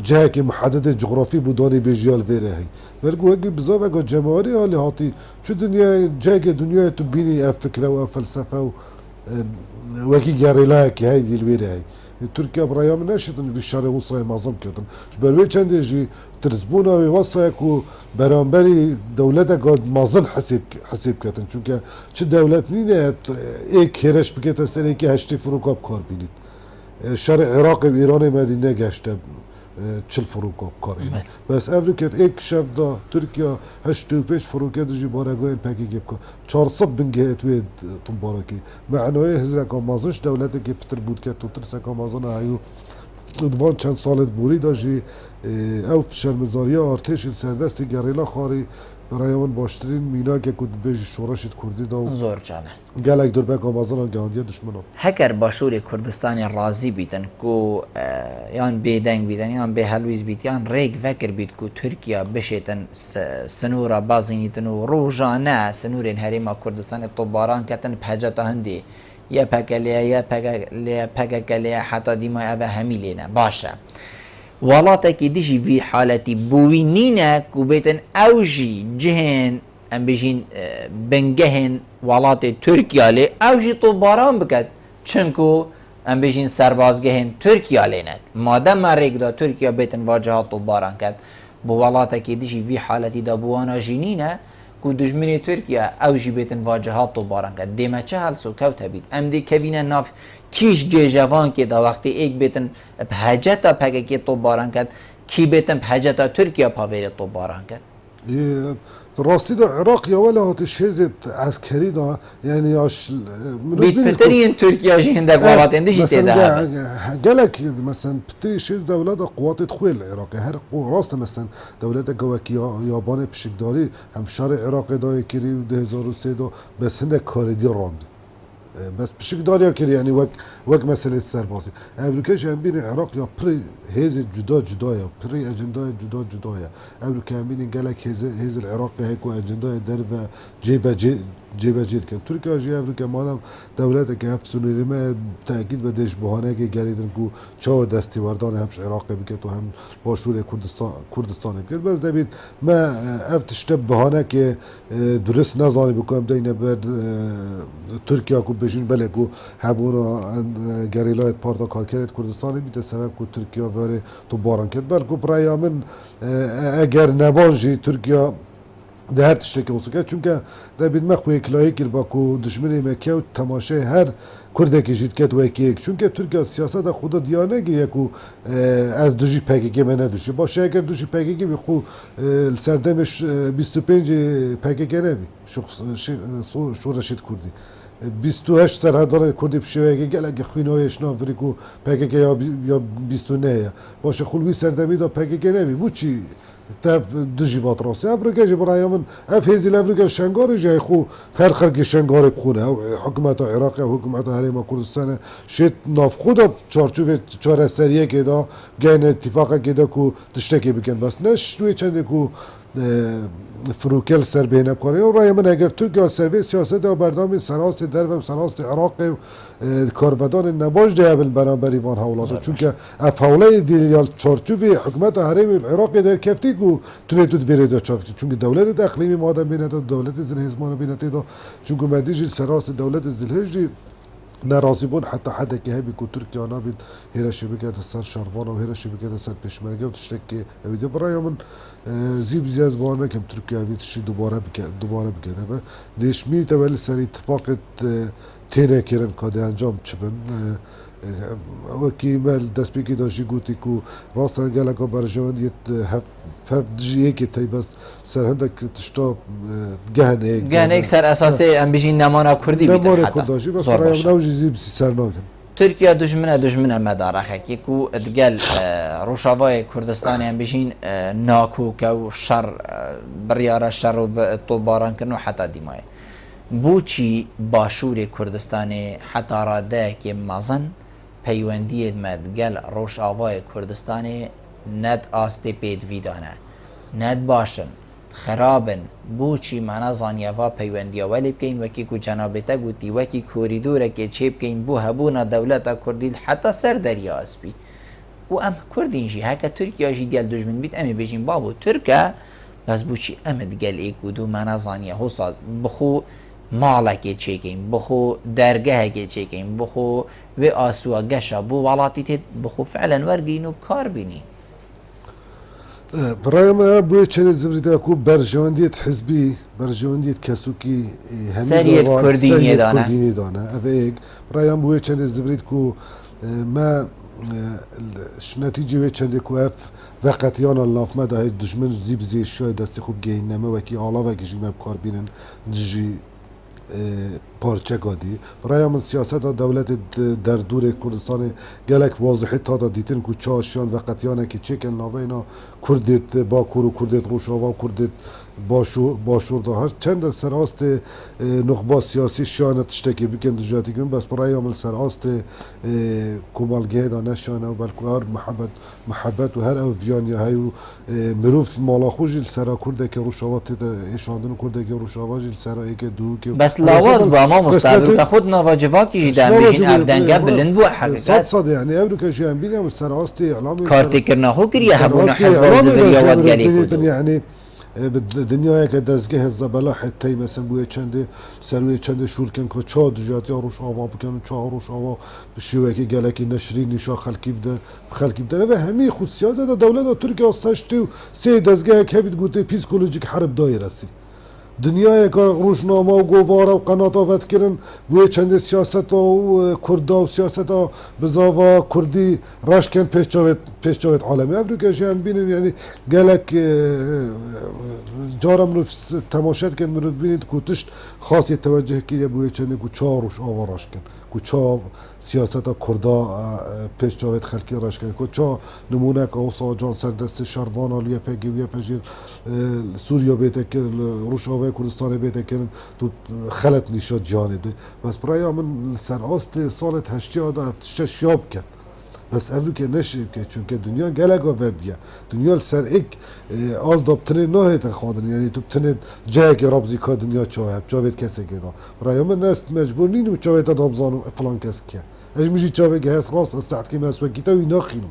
جایی که محدد جغرافی بودانی بجیال ویره هی برگو هگی بزاویه که جمعاری حالی هاتی چو دنیا جایی که دنیا تو بینی اف فکره و اف فلسفه و وکی گریلای که هی دیل ویره هی ترکیا برای من نشدن وی شر وصای معظم کردن بروی چندی جی ترزبونا وی وصای کو برانبری دولت قد معظم حساب کردن چون که چه دولت نینه ایک هرش بکت است ایکی هشتی فروکاب کار بینید شر عراق و ایران مدینه گشته چل فروکاب کار اینه بس افریقیت ایک شف دا ترکیا هشتی و پیش فروکت جی بارگاه پاکی گب کن 400 بنگه توی تنبارکی معنای هزار که معظمش دولتی که پتر بود که تو ترسه که معظم هایو دوان چند سالت بوری داشتی او شرمزاری ارتش سردستی گریلا خاری برای من باشترین مینا که کد بیش شورشت کردی دا زور جانه گلک در بک آمازان گاندی دشمنان هکر باشور کردستان رازی بیتن کو یان بیدنگ بیتن یان به هلویز بیت یان ریگ فکر بیت کو ترکیه بشیتن سنورا بازینیتن و روزانه سنورین هریما کردستان طباران کتن بحاجت هندی یا پکلیه حتی دیما اوه همی لینه باشه ولاته که دیشی وی حالتی بوی نینه که بیتن اوجی جهن ام بجین بنگهن ولات ترکیه لی اوجی طباران بکد چنکو ام بجین سربازگهن ترکیه لینه مادم مرگ دا ترکیه بیتن واجهات طباران کد بو ولاته که دیشی وی حالتی دا بوانا جینینه کو دجمنی ترکیه اوجی بیتن واجهات طباران کد دیمه چه هل سو کوت بید ام دی کبینه ناف کیش گیجوان که دا وقتی ایک بیتن بحجتا پگه که طباران کد کی بیتن بحجتا ترکیه پاویر طباران کد راستی دا عراق یا ولی هاتش هزت عسکری دا یعنی اش بیت پترین ترکیه جی هندک والات اندیشی تیده گلک مثلا پتری شیز دولت قوات خوی العراقی هر راست مثلا دولت گوکی یابان پشکداری هم شهر عراق دای کری و 2003 دا بس هندک کاردی راند بس پشکداری کری یعنی وک مسئله سربازی امریکاش هم بین عراق یا پری هیز جدا یا پری اجندای جدا یا امریکا هم بین گلک هیز العراق هیکو اجندای در و جیب کن ترکیه جی امریکا مالم دولت که هفت سنوری ما تأکید بدهش بهانه که گریدن کو چاو دستی وردان همش عراق بکت و هم باشور کردستان بکت بس دبید ما افتشتب بهانه که درست نزانی بکنم دینه بر ترکیه کو بشین بله کو همونا گریلای پارتا کار کرد کردستان بیت سبب کو ترکیه واره تو باران کرد بلکه برای من اگر نبانجی ترکیه ده هر تشتکی وسکه چونکه ده بید ما خوی کلایی کر با کو دشمنی مکه و تماشه هر کرده که جید کت و یک چونکه ترکیه سیاست خود دیانه گیره کو از دوجی پکیکی من ندوشه باشه اگر دوجی پکیکی بی خو سردمش 25 پکیکی نبی شورشید کردی 28 سرحدار کردی بشویگی گل اگه خوینایش نافری کو پکیکی یا 29 باشه خلوی سردمی دا پکیکی نبی بو چی تف دجیوات راسته افریقا جی برای من اف هزیل افریقا شنگاری جای خو خرخر شنگاری بخونه او حکومت عراق او حکومت حریم کردستان شد ناف خدا چارچوب چهار سریه که دا گین اتفاقه که دا کو تشتکی بکن بس نش توی چنده کو فروکل سر بینه کنه و رای من اگر ترکیه سروی سیاست و بردام سراست در و سراست عراق و کاربدان نباش جایبن برانبری وان حولاده چون که اف حوله دیال چارچوب حکومت حریم العراق در کفتی کو تونه تو دویره دا چافتی چون که دولت اقلیمی مادم بینه دا دولت زلهزمان بینه دا چون که مدیج سراست دولت زلهجی ناراضی بون حتی حد که هبی کو ترکیه آنها بید هیرشی بکرد سر شروان و هیرشی بکرد سر پشمرگه و تشتکی اویده برای من زیب زیاد بانه کم ترکیه اوید شی دوباره بکرد و دیشمی تولی سر اتفاق تینه کرن کاده انجام چبن وکی مال دست بگی داشتی گوتی کو راستن گله که برجواندیت هفت جیه که تی بس سر هندک تشتا گهنه سر اساس ام بیشین نمانا کردی بیتن نمانا کرداشی بس برای من اوجی زیب سی سر ناکن ترکیه دشمنه مداره که کو ادگل روشاوای کردستان ام بیشین ناکو که شر بریار شر و تو باران کنو حتی دیمای بوچی باشور کردستان حتی راده که مزن پیوندی مدگل روش آوای کردستان ند آسته پید ویدانه ند باشن خرابن بوچی معنی زانیوا پیوندی ولی بکین وکی کو جنابتا گوتی وکی کوریدوره که چه بکین بو هبونا دولتا کردیل حتی سر دریا اسبی و ام کردین جی هکا ترکیه جی دیل دجمن بیت امی بیجین بابو ترکه بس بوچی امد گل ایکودو معنی زانیه حساد بخو مالکی چیکیم بخو درگاه کی چیکیم بخو و آسوا گشا بو ولاتی تید بخو فعلا ورگین و کار بینی برای من بوی چنین زمریده کو برجواندیت حزبی برجواندیت کسوکی سریت کردینی دانه اوه برای من بوی چنین زمرید کو ما نتیجه و چنده کو اف وقتیان اللاف ما ده دشمن زیب زیش شای دستی خوب گین نمه وکی آلا وکی جیمه بکار بینن دجی پارچه گادی برای من سیاست دولت در دور کردستان گلک واضحی تا دیتن کو چاشیان وقتیانه که چکن ناوه اینا کردیت باکور و کردیت روشاوا و کردیت باشور ده هر چند سراست نخبا سیاسی شانه تشتکی بکن دجاتی کن بس برای من سراست کمالگه دا نشانه و بلکه هر محبت و هر اویانی هایو مروف مالا خوشی سرا کرده که روشاوا تیده ایشاندن کرده که روشاوا جیل سرا ای که دو که بس لواز با ما مستقبل خود نواجواکی جیدن بیشین افدنگه بلند بو حقیقت صد يعني أبرك شيء بيني سراستي إعلامي كارتي كرنا هو كريه هبون حزب الزبرية ودقالي يعني بالدنيا كدزجه الزبالة حتى مثلا بوي چنده سروي چنده شور كن که چه دجاتی روش آوا بکنن چه روش آوا بشیوه که گلکی نشری نشا خلقی بده و همه خصوصیات دولت ترکیه استشتی سه دزجه که بید گوته پیسکولوژیک حرب دایر است دنیای که روزنامه و گواره و قنات آفت کردن بوی چند سیاست و کردا و سیاست ها بزاوا کردی رشکن پیش جاوید عالمی افریقا هم بینن یعنی گلک جارم رو تماشات کن رو بینید که تشت خاصی توجه کردی بوی چند که چه روش آوا رشکن که چه سیاست ها کردا پیش جاوید خلکی رشکن که چه نمونه که اوسا جان سردست شروان آلویه پگی ویه پجیر سوریا بیته که روش آوا کردستان بیته کردن تو خلط نشاد جانب ده بس برای من سر آست سال 86 یاب کرد بس افریقا نشیب که چون که دنیا گلگا وبیه دنیا سر ایک آز دابتنه نهایت خواندن یعنی تو بتنه جای که رابزی که دنیا چاهب چاوید کسی که دا برای من نست مجبور نیم چاوید دابزانو فلان کس که اج میشی چاوید که هست راست از ساعت که مسوه کیتا و اینا خیلم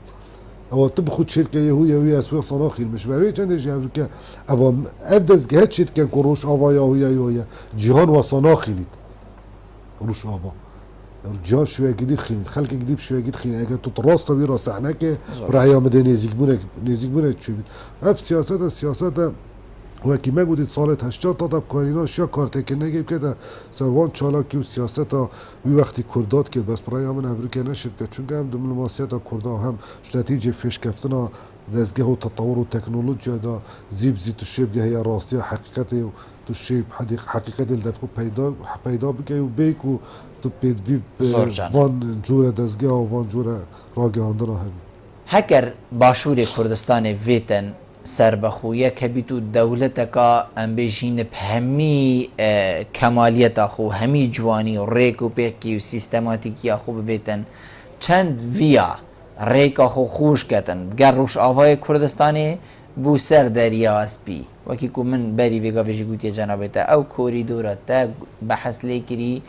او تو بخود شد که یهوی اسوق صنا خیل مش برای چندش افریقا اوام افدز گهت شد که کروش آوا یا جهان و صنا خیلید روش آوا جهان شویه گدید خیلید خلق گدید شویه گدید خیلید اگه تو راست وی راست صحنه که برای آمده نزدیک بونه چی بید اف سیاست وکی ما گودید سالت 80 تا کاریناش یا کارت که نگیم که در سروان چالاکی و سیاست ها وی وقتی کردات که بس برای همون افریقا نشد که چون هم دیپلماسیت کردا هم نتیجه پیش کفتنا دستگاه و تطور و تکنولوژیا دا زیب زی تو شیب گه یا راستی حقیقت و تو شیب حقیقت الدفع پیدا بگه و بیک و تو پیدوی وان جور دستگاه و وان جور راگهاندن هم هکر باشور کردستان ویتن سربخویه که بیتو دولت که ام بیشین بهمی کمالیت خو همی جوانی و ریک و پیکی و سیستماتیکی خو بویتن چند ویا ریک خو خوش کتن گر روش آوای کردستانی بو سر دریا اسپی وکی کو من بری ویگا ویجی گوتی جنابتا او کوریدورا تا بحث لیکری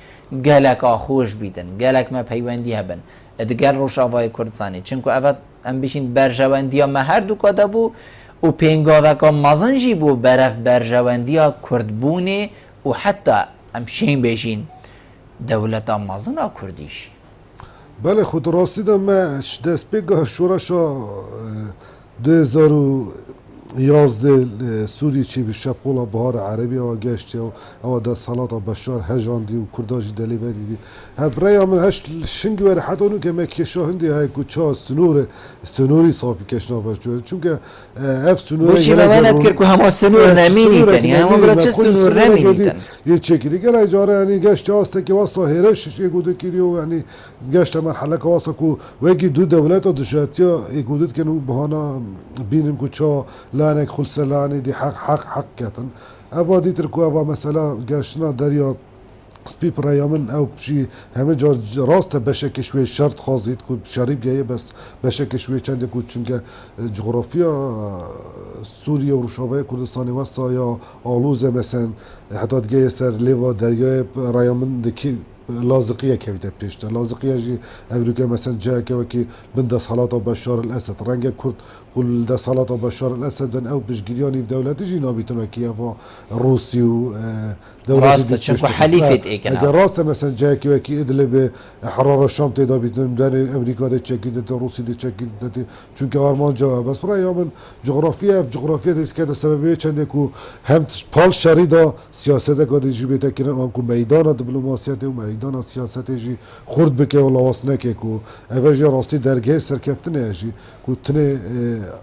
گلک خوش بیتن گلک ما پیوندی هبن ادگر روش آوای کردستانی چنکو اوت ام بیشین برجواندیا مهر دو کادا بو و پینگاوکا مازنجی بو برف برجواندیا کردبونه و حتی ام شین بیشین دولتا مازنا کردیش بله خود راستی دا ما دست بگاه شورشا 2011 سوریه چی به شپولا بهار عربی و گشتی و دا سالات بشار هجاندی و کرداجی دلی بدیدی برای من هش شنگی وری حتی اونو که مکیشا هندی های کچا سنوری صافی کشنا وجود چون که اف سنوری بوچی بماند کرد که همه سنور نمینیتن یعنی همه برای چه سنور نمینیتن یه چکری گل اجاره یعنی گشت هسته که واسه هرش یکوده کری و یعنی گشت مرحله که واسه که وگی دو دولت دشتیا یکوده که نو بهانا بینیم کچا لانك خلص لاني دي حق كاتن افادي تركو افا مثلا قاشنا دريا سبي برايامن او بشي همه جار راست بشك شوي شرط خازيت كو شريب جايه بس بشك شوي چند كو چونكه جغرافيا سوريا و روشاوي كردستان وسطا يا آلوز مثلا حتى جايه سر ليوا دريا رايامن دكي لازقية كيف بيشتا لازقية جي أمريكا مثلا جاء كوكي من ده صلاة بشار الأسد رنجا كرد كل ده صلاة بشار الأسد دن أو بشجرياني في دولة جي نابيتنا كيفا روسي و دولة راسته چون حليفة إيكنا اگر راسته مثلا جاء كوكي إدلب حرارة الشام تدا بيتن دن أمريكا ده تشكي ده روسي ده تشكي ده چون كارمان جا بس برای من جغرافیا دست که سببی چنده کو هم پال شریدا سیاست کادی جی بیت کردن آن کو میدان دیپلماسیت و میدان سیاست جی خرد بکه و لواس نکه کو اوجی راستی درگه سرکفتنه جی کو تنه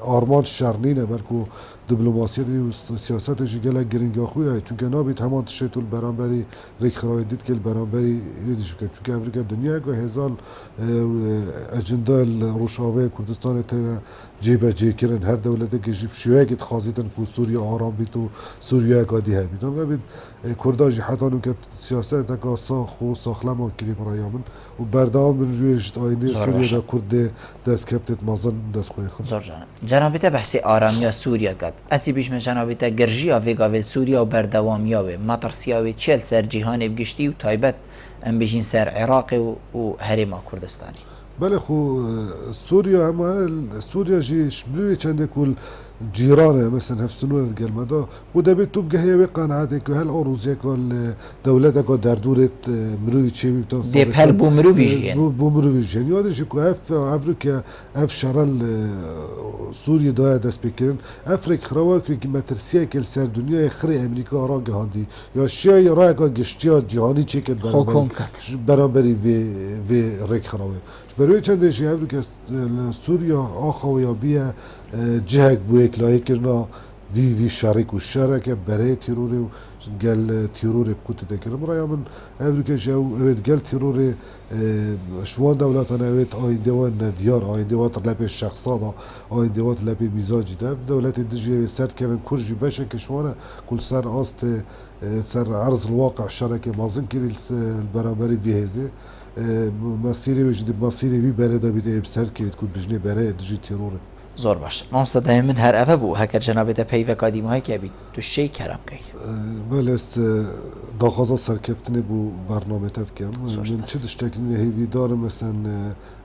آرمان شرنینه بر کو دیپلماسیت و سیاست جی گله گرینگا خویه چون که نابید همان تشتول برانبری ریک خرای دید که برانبری ویدیش که چون که امریکا دنیا که هزار اجنده روشاوه کردستان تنه جیبه جی کردن هر دولتی که جیب شویه که خازیدن که سوریا آرام بید و سوریا کادی ها بید نبید کرداجی حتی نو که سیاست نکا ساخو ساخلم و کلی برایامن و بردام من جوی جد آینه سوریا دا کرد دست کبتت مازن دست خوی خم زور جانم جنابیت بحث آرامیا سوریا کرد اسی بیش من جنابیت گرژیا ویگاوی سوریا و بردوامیا و مطرسیا و چل سر جهان بگشتی و تایبت ام بیشین سر عراق و هرما کردستانی بله خو سوريا اما سوريا جي شملوي چنده كل جيرانه مثلا هفسنون القلمدا خدا بيت تبقى هي قناعتك وهل اوروزيا كل دولتك در دورة مروي تشي بتون دي بهل بو مروفيجين بو مروفيجين يادي جيكو اف افريكا اف شرال سوريا دا دست بكرن افريك خرواك كي مترسيا كل سر دنيا خري امريكا راغ هاندي يا شي راغا گشتيا جهاني چيكل برابري في ريك خراوي برای چند شی هفته که سوریا آخویا بیا جهک بوی کلای کرنا وی شریک و شرکه برای تیروری و گل تیروری بخوت دکرم برای من هفته که جو اوید گل تیروری شوان دولتان اوید آینده و ندیار آینده و لب شخصا آینده و لب میزاجی ده دولت دیجی سر کردن کرجی بشه که شوانه کل سر آست سر عرض الواقع شرکه مازن کری برابری ویهزه مسیری وجدی مسیری بی بره دا بیده ابسر کرد کود بجنه بره دجی تیروره زور باش مامستا دائما هر افا بو هکر جنابیت پیوه قدیم های که بید تو شی کرم که بله است داخازا سرکفتنی بو برنامه تد کم من چه دشتکنی هیوی دارم مثلا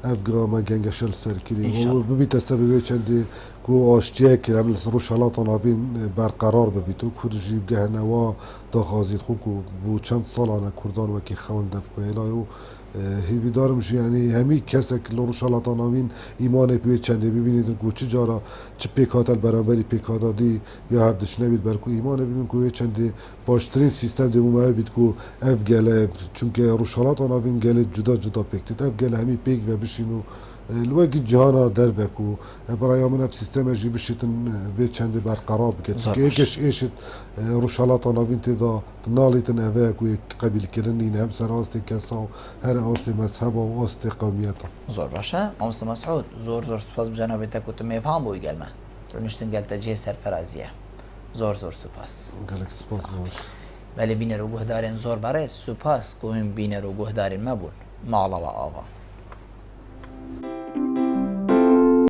افگا ما گنگشل سرکری و ببیت سببی چندی کو آشتیه که هم روش حالات ناوین برقرار ببیتو کرجی بگهنه و داخازید خو کو بو چند سال آن کردان وکی خوان دفقه الهی هیوی دارم یعنی همی کسی که روش حالات ناوین ایمان پیوی چنده ببینید کو چه جارا چه پیکاتل برانبری پیکاتادی یا هفدش نبید بلکو ایمان ببینید کو چنده باشترین سیستم دیمو ما بید کو اف گله چونکه روش حالات ناوین گله جدا جدا پیکتید اف گله همی پیک و بشینو الوقت جهانا در بکو برای من اف سیستم جی بشیتن به چند برقرار بکت که یکش ایشت روشالات ناوین تدا نالیتن اوه کو قبیل کردن این هم سر آست کسا هر آست مذهب و آست قومیت زور باشه آمست مسعود زور سپاس بجناب تکوت میفهم بوی گلمه تو نشتن گلت جه سرفرازیه زور سپاس گلک سپاس باش ولی بین رو گهدارین زور برای سپاس که این بین رو گهدارین مبون مالا و آوا